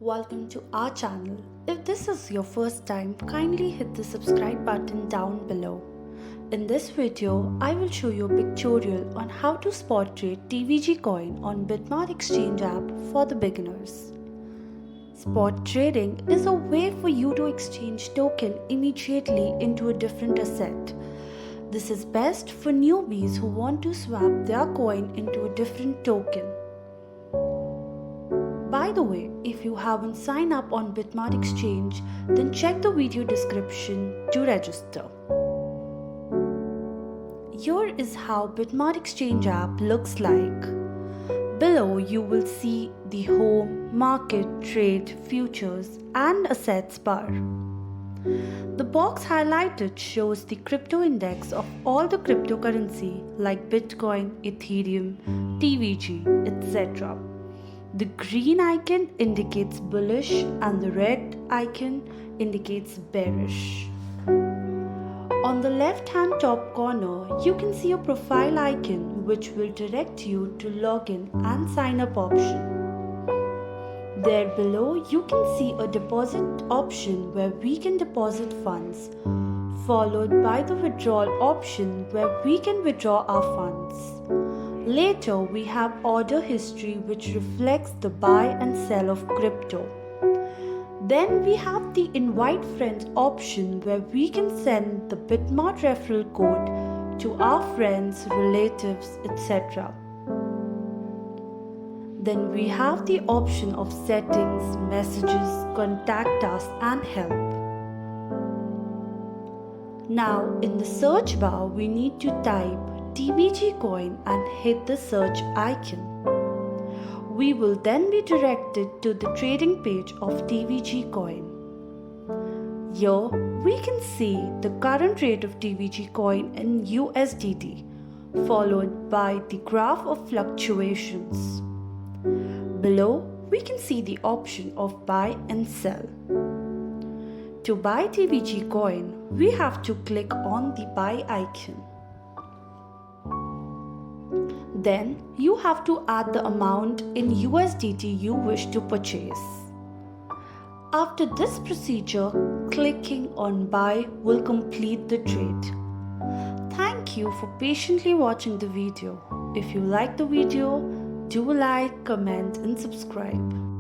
Welcome to our channel. If this is your first time, kindly hit the subscribe button down below. In this video, I will show you a pictorial on how to spot trade TVGCOIN on BITMART exchange app for the beginners. Spot trading is a way for you to exchange token immediately into a different asset. This is best for newbies who want to swap their coin into a different token. By the way, if you haven't signed up on BITMART exchange, then check the video description to register. Here is how BITMART exchange app looks like. Below you will see the home, market, trade, futures and assets bar. The box highlighted shows the crypto index of all the cryptocurrency like Bitcoin, Ethereum, TVG, etc. The green icon indicates bullish and the red icon indicates bearish. On the left hand top corner, you can see a profile icon which will direct you to login and sign up option. There below you can see a deposit option where we can deposit funds, followed by the withdrawal option where we can withdraw our funds. Later we have order history which reflects the buy and sell of crypto. Then we have the invite friends option where we can send the BITMART referral code to our friends, relatives, etc. Then we have the option of settings, messages, contact us and help. Now in the search bar we need to type TVGCOIN and hit the search icon. We will then be directed to the trading page of TVGCOIN. Here we can see the current rate of TVGCOIN in USDT, followed by the graph of fluctuations. Below we can see the option of buy and sell. To buy TVGCOIN, we have to click on the buy icon. Then you have to add the amount in USDT you wish to purchase. After this procedure, clicking on buy will complete the trade. Thank you for patiently watching the video. If you like the video, do like, comment and subscribe.